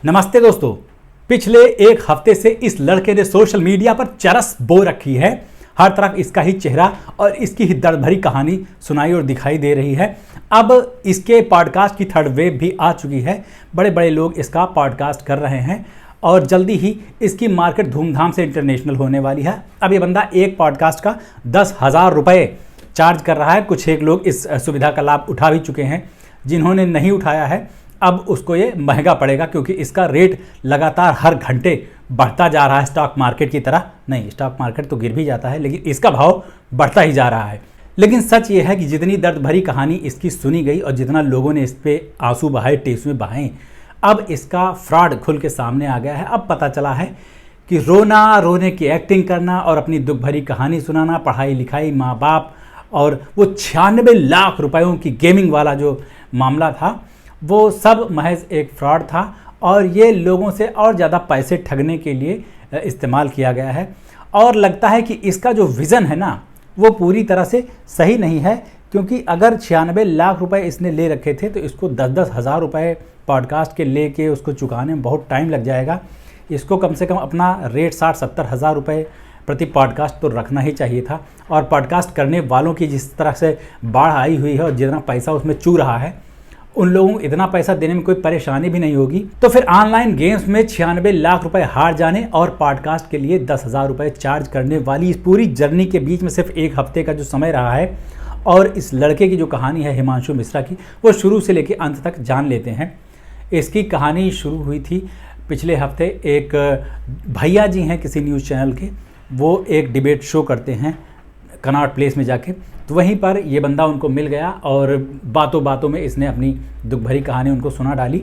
नमस्ते दोस्तों, पिछले एक हफ्ते से इस लड़के ने सोशल मीडिया पर चरस बो रखी है। हर तरफ इसका ही चेहरा और इसकी ही दर्द भरी कहानी सुनाई और दिखाई दे रही है। अब इसके पॉडकास्ट की थर्ड वेव भी आ चुकी है। बड़े बड़े लोग इसका पॉडकास्ट कर रहे हैं और जल्दी ही इसकी मार्केट धूमधाम से इंटरनेशनल होने वाली है। अब ये बंदा एक पॉडकास्ट का 10,000 रुपये चार्ज कर रहा है। कुछ एक लोग इस सुविधा का लाभ उठा भी चुके हैं। जिन्होंने नहीं उठाया है अब उसको ये महंगा पड़ेगा, क्योंकि इसका रेट लगातार हर घंटे बढ़ता जा रहा है। स्टॉक मार्केट की तरह नहीं, स्टॉक मार्केट तो गिर भी जाता है लेकिन इसका भाव बढ़ता ही जा रहा है। लेकिन सच ये है कि जितनी दर्द भरी कहानी इसकी सुनी गई और जितना लोगों ने इस पर आंसू बहाए, टेसुए बहाए, अब इसका फ्रॉड खुल के सामने आ गया है। अब पता चला है कि रोने की एक्टिंग करना और अपनी दुख भरी कहानी सुनाना, पढ़ाई लिखाई, माँ बाप और वो 96 लाख रुपयों की गेमिंग वाला जो मामला था, वो सब महज एक फ्रॉड था और ये लोगों से और ज़्यादा पैसे ठगने के लिए इस्तेमाल किया गया है। और लगता है कि इसका जो विज़न है ना, वो पूरी तरह से सही नहीं है, क्योंकि अगर 96 लाख रुपए इसने ले रखे थे तो इसको 10-10 हज़ार रुपये पॉडकास्ट के लेके उसको चुकाने में बहुत टाइम लग जाएगा। इसको कम से कम अपना रेट 60-70 हज़ार रुपये प्रति पॉडकास्ट तो रखना ही चाहिए था। और पॉडकास्ट करने वालों की जिस तरह से बाढ़ आई हुई है और जितना पैसा उसमें चू रहा है, उन लोगों को इतना पैसा देने में कोई परेशानी भी नहीं होगी। तो फिर ऑनलाइन गेम्स में 96 लाख रुपए हार जाने और पॉडकास्ट के लिए 10,000 रुपये चार्ज करने वाली इस पूरी जर्नी के बीच में सिर्फ एक हफ्ते का जो समय रहा है और इस लड़के की जो कहानी है हिमांशु मिश्रा की, वो शुरू से लेकर अंत तक जान लेते हैं। इसकी कहानी शुरू हुई थी पिछले हफ्ते। एक भैया जी हैं किसी न्यूज़ चैनल के, वो एक डिबेट शो करते हैं कनॉट प्लेस में जाके, तो वहीं पर ये बंदा उनको मिल गया और बातों बातों में इसने अपनी दुख भरी कहानी उनको सुना डाली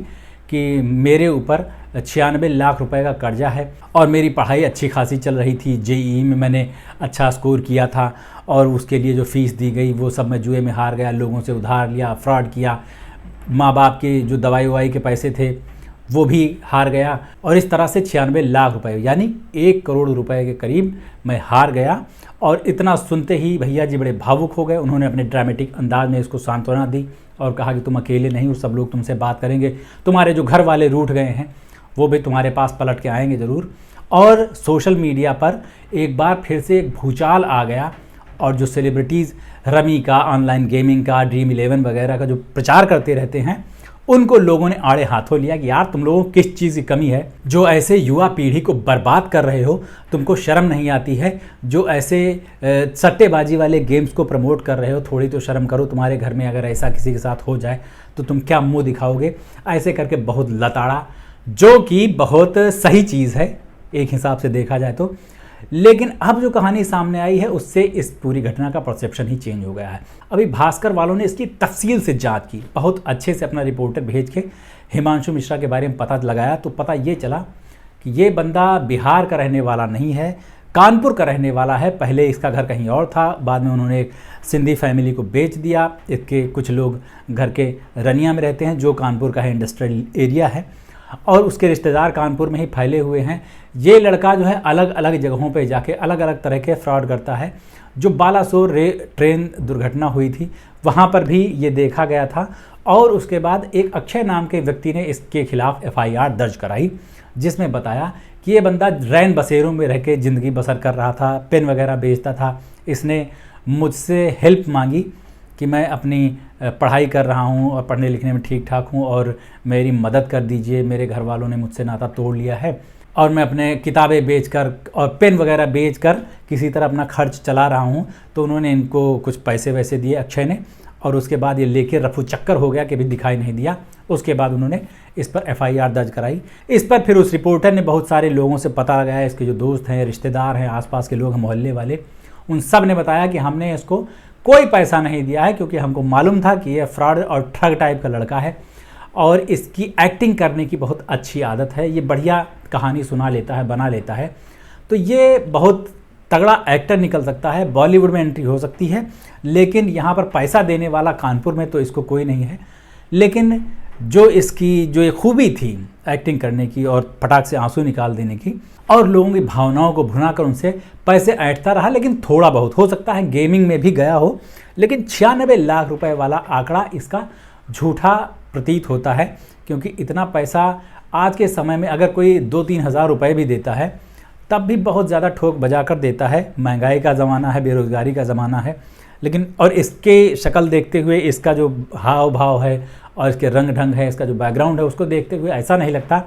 कि मेरे ऊपर 96 लाख रुपए का कर्जा है और मेरी पढ़ाई अच्छी खासी चल रही थी। जेईई में मैंने अच्छा स्कोर किया था और उसके लिए जो फ़ीस दी गई वो सब मैं जुए में हार गया, लोगों से उधार लिया, फ्रॉड किया, माँ बाप के जो दवाई ववाई के पैसे थे वो भी हार गया और इस तरह से 96 लाख रुपए यानी 1 करोड़ रुपए के करीब मैं हार गया। और इतना सुनते ही भैया जी बड़े भावुक हो गए। उन्होंने अपने ड्रामेटिक अंदाज में इसको सांत्वना दी और कहा कि तुम अकेले नहीं हो, सब लोग तुमसे बात करेंगे, तुम्हारे जो घर वाले रूठ गए हैं वो भी तुम्हारे पास पलट के आएंगे ज़रूर। और सोशल मीडिया पर एक बार फिर से एक भूचाल आ गया और जो सेलिब्रिटीज़ रमी का, ऑनलाइन गेमिंग का, Dream11 वगैरह का जो प्रचार करते रहते हैं, उनको लोगों ने आड़े हाथों लिया कि यार तुम लोगों को किस चीज़ की कमी है जो ऐसे युवा पीढ़ी को बर्बाद कर रहे हो, तुमको शर्म नहीं आती है, जो ऐसे सट्टेबाजी वाले गेम्स को प्रमोट कर रहे हो, थोड़ी तो शर्म करो, तुम्हारे घर में अगर ऐसा किसी के साथ हो जाए तो तुम क्या मुंह दिखाओगे। ऐसे करके बहुत लताड़ा, जो कि बहुत सही चीज़ है एक हिसाब से देखा जाए तो। लेकिन अब जो कहानी सामने आई है उससे इस पूरी घटना का परसेप्शन ही चेंज हो गया है। अभी भास्कर वालों ने इसकी तफसील से जांच की, बहुत अच्छे से अपना रिपोर्टर भेज के हिमांशु मिश्रा के बारे में पता लगाया, तो पता ये चला कि ये बंदा बिहार का रहने वाला नहीं है, कानपुर का रहने वाला है। पहले इसका घर कहीं और था, बाद में उन्होंने एक सिंधी फैमिली को बेच दिया। इसके कुछ लोग घर के रनिया में रहते हैं जो कानपुर का है, इंडस्ट्रियल एरिया है, और उसके रिश्तेदार कानपुर में ही फैले हुए हैं। ये लड़का जो है अलग अलग जगहों पे जाके अलग अलग तरह के फ्रॉड करता है। जो बालासोर ट्रेन दुर्घटना हुई थी वहाँ पर भी ये देखा गया था और उसके बाद एक अक्षय नाम के व्यक्ति ने इसके खिलाफ FIR दर्ज कराई, जिसमें बताया कि ये बंदा रैन बसेरों में रह के ज़िंदगी बसर कर रहा था, पेन वगैरह बेचता था। इसने मुझसे हेल्प मांगी कि मैं अपनी पढ़ाई कर रहा हूँ और पढ़ने लिखने में ठीक ठाक हूँ और मेरी मदद कर दीजिए, मेरे घर वालों ने मुझसे नाता तोड़ लिया है और मैं अपने किताबें बेचकर और पेन वगैरह बेचकर किसी तरह अपना खर्च चला रहा हूँ। तो उन्होंने इनको कुछ पैसे वैसे दिए अक्षय ने, और उसके बाद ये लेके रफू चक्कर हो गया कि भी दिखाई नहीं दिया। उसके बाद उन्होंने इस पर FIR दर्ज कराई। इस पर फिर उस रिपोर्टर ने बहुत सारे लोगों से पता लगाया, इसके जो दोस्त हैं, रिश्तेदार हैं, आसपास के लोग हैं, मोहल्ले वाले, उन सब ने बताया कि हमने इसको कोई पैसा नहीं दिया है, क्योंकि हमको मालूम था कि ये फ्रॉड और ठग टाइप का लड़का है और इसकी एक्टिंग करने की बहुत अच्छी आदत है। ये बढ़िया कहानी सुना लेता है, बना लेता है, तो ये बहुत तगड़ा एक्टर निकल सकता है, बॉलीवुड में एंट्री हो सकती है। लेकिन यहाँ पर पैसा देने वाला कानपुर में तो इसको कोई नहीं है। लेकिन जो इसकी जो एक खूबी थी एक्टिंग करने की और फटाक से आंसू निकाल देने की और लोगों की भावनाओं को भुनाकर उनसे पैसे ऐंठता रहा, लेकिन थोड़ा बहुत हो सकता है गेमिंग में भी गया हो, लेकिन 96 लाख रुपए वाला आंकड़ा इसका झूठा प्रतीत होता है, क्योंकि इतना पैसा आज के समय में अगर कोई 2-3 हज़ार रुपये भी देता है तब भी बहुत ज़्यादा ठोक बजा कर देता है। महंगाई का ज़माना है, बेरोज़गारी का ज़माना है, लेकिन और इसके शक्ल देखते हुए, इसका जो हाव भाव है और इसके रंग ढंग है, इसका जो बैकग्राउंड है, उसको देखते हुए ऐसा नहीं लगता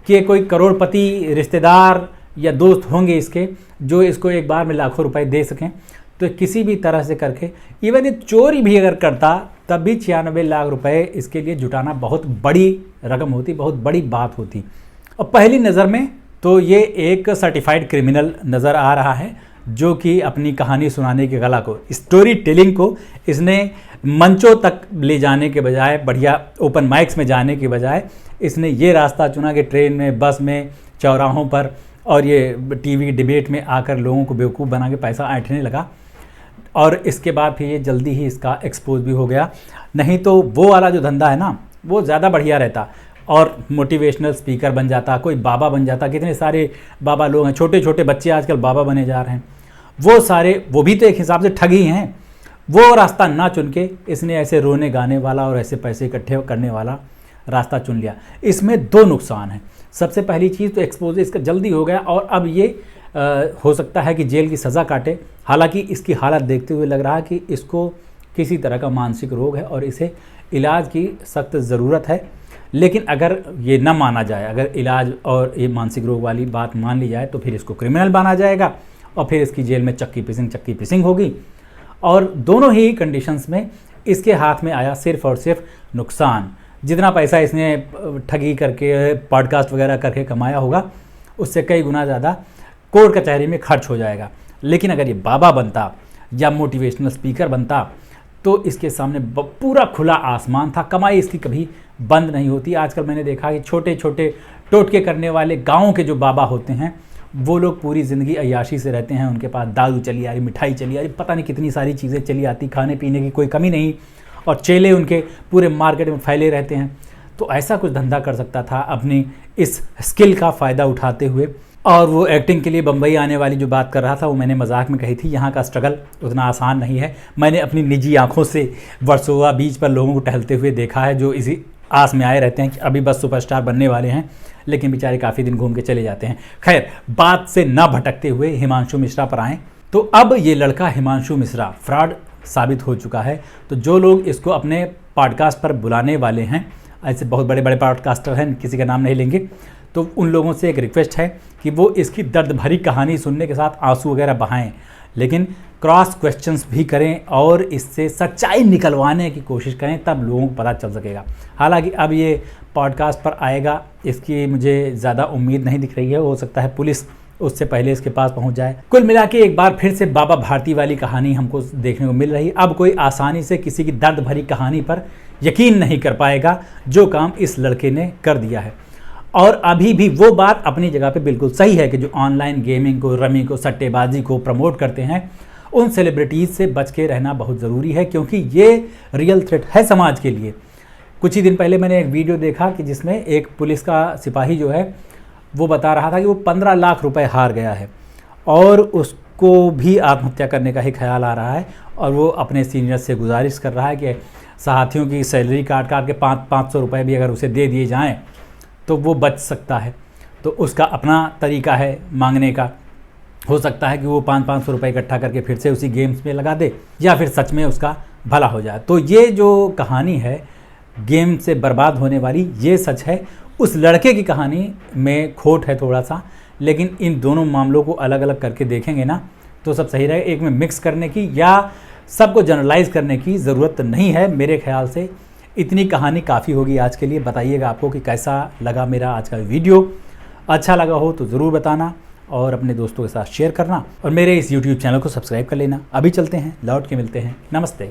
कि ये कोई करोड़पति रिश्तेदार या दोस्त होंगे इसके जो इसको एक बार में लाखों रुपए दे सकें। तो किसी भी तरह से करके, इवन ये चोरी भी अगर करता तब भी 96 लाख रुपए इसके लिए जुटाना बहुत बड़ी रकम होती, बहुत बड़ी बात होती। और पहली नज़र में तो ये एक सर्टिफाइड क्रिमिनल नज़र आ रहा है, जो कि अपनी कहानी सुनाने की कला को, स्टोरी टेलिंग को इसने मंचों तक ले जाने के बजाय, बढ़िया ओपन माइक्स में जाने के बजाय इसने ये रास्ता चुना कि ट्रेन में, बस में, चौराहों पर और ये टीवी डिबेट में आकर लोगों को बेवकूफ़ बना के पैसा ऐंठने लगा। और इसके बाद फिर ये जल्दी ही इसका एक्सपोज भी हो गया। नहीं तो वो वाला जो धंधा है ना, वो ज़्यादा बढ़िया रहता और मोटिवेशनल स्पीकर बन जाता, कोई बाबा बन जाता। कितने सारे बाबा लोग हैं, छोटे छोटे बच्चे आजकल बाबा बने जा रहे हैं। वो सारे, वो भी तो एक हिसाब से ठग ही हैं। वो रास्ता ना चुन के इसने ऐसे रोने गाने वाला और ऐसे पैसे इकट्ठे करने वाला रास्ता चुन लिया। इसमें 2 नुकसान हैं। सबसे पहली चीज़ तो एक्सपोज इसका जल्दी हो गया और अब ये हो सकता है कि जेल की सज़ा काटे। हालांकि इसकी हालत देखते हुए लग रहा है कि इसको किसी तरह का मानसिक रोग है और इसे इलाज की सख्त ज़रूरत है। लेकिन अगर ये न माना जाए, अगर इलाज और ये मानसिक रोग वाली बात मान ली जाए, तो फिर इसको क्रिमिनल माना जाएगा और फिर इसकी जेल में चक्की पिसिंग होगी। और दोनों ही कंडीशंस में इसके हाथ में आया सिर्फ और सिर्फ नुकसान। जितना पैसा इसने ठगी करके, पॉडकास्ट वगैरह करके कमाया होगा, उससे कई गुना ज़्यादा कोर्ट कचहरी में खर्च हो जाएगा। लेकिन अगर ये बाबा बनता या मोटिवेशनल स्पीकर बनता तो इसके सामने पूरा खुला आसमान था। कमाई इसकी कभी बंद नहीं होती। आजकल मैंने देखा कि छोटे छोटे टोटके करने वाले गाँव के जो बाबा होते हैं, वो लोग पूरी ज़िंदगी अय्याशी से रहते हैं। उनके पास दारू चली आ रही, मिठाई चली आ रही, पता नहीं कितनी सारी चीज़ें चली आती, खाने पीने की कोई कमी नहीं, और चेले उनके पूरे मार्केट में फैले रहते हैं। तो ऐसा कुछ धंधा कर सकता था अपनी इस स्किल का फ़ायदा उठाते हुए। और वो एक्टिंग के लिए बम्बई आने वाली जो बात कर रहा था, वो मैंने मजाक में कही थी। यहाँ का स्ट्रगल उतना आसान नहीं है। मैंने अपनी निजी आंखों से वर्सोवा बीच पर लोगों को टहलते हुए देखा है, जो इसी आस में आए रहते हैं कि अभी बस सुपरस्टार बनने वाले हैं, लेकिन बेचारे काफ़ी दिन घूम के चले जाते हैं। खैर, बात से ना भटकते हुए हिमांशु मिश्रा पर आएँ, तो अब ये लड़का हिमांशु मिश्रा फ्रॉड साबित हो चुका है। तो जो लोग इसको अपने पॉडकास्ट पर बुलाने वाले हैं, ऐसे बहुत बड़े बड़े पॉडकास्टर हैं, किसी का नाम नहीं लेंगे, तो उन लोगों से एक रिक्वेस्ट है कि वो इसकी दर्द भरी कहानी सुनने के साथ आंसू वगैरह बहाएं, लेकिन क्रॉस क्वेश्चंस भी करें और इससे सच्चाई निकलवाने की कोशिश करें, तब लोगों को पता चल सकेगा। हालांकि अब ये पॉडकास्ट पर आएगा, इसकी मुझे ज़्यादा उम्मीद नहीं दिख रही है। हो सकता है पुलिस उससे पहले इसके पास पहुंच जाए। कुल मिला के एक बार फिर से बाबा भारती वाली कहानी हमको देखने को मिल रही है। अब कोई आसानी से किसी की दर्द भरी कहानी पर यकीन नहीं कर पाएगा, जो काम इस लड़के ने कर दिया है। और अभी भी वो बात अपनी जगह पे बिल्कुल सही है कि जो ऑनलाइन गेमिंग को, रमी को, सट्टेबाजी को प्रमोट करते हैं, उन सेलिब्रिटीज़ से बच के रहना बहुत ज़रूरी है, क्योंकि ये रियल थ्रेट है समाज के लिए। कुछ ही दिन पहले मैंने एक वीडियो देखा कि जिसमें एक पुलिस का सिपाही जो है वो बता रहा था कि वो 15 लाख रुपए हार गया है और उसको भी आत्महत्या करने का ही ख्याल आ रहा है। और वो अपने सीनियर से गुजारिश कर रहा है कि साथियों की सैलरी काट के 500 रुपये भी अगर उसे दे दिए जाएँ तो वो बच सकता है। तो उसका अपना तरीका है मांगने का। हो सकता है कि वो 500 रुपये इकट्ठा करके फिर से उसी गेम्स में लगा दे, या फिर सच में उसका भला हो जाए। तो ये जो कहानी है गेम से बर्बाद होने वाली, ये सच है। उस लड़के की कहानी में खोट है थोड़ा सा, लेकिन इन दोनों मामलों को अलग अलग करके देखेंगे ना तो सब सही रहेगा। एक में मिक्स करने की या सबको जनरलाइज करने की ज़रूरत नहीं है। मेरे ख्याल से इतनी कहानी काफ़ी होगी आज के लिए। बताइएगा आपको कि कैसा लगा मेरा आज का वीडियो। अच्छा लगा हो तो ज़रूर बताना और अपने दोस्तों के साथ शेयर करना, और मेरे इस YouTube चैनल को सब्सक्राइब कर लेना। अभी चलते हैं, लौट के मिलते हैं। नमस्ते।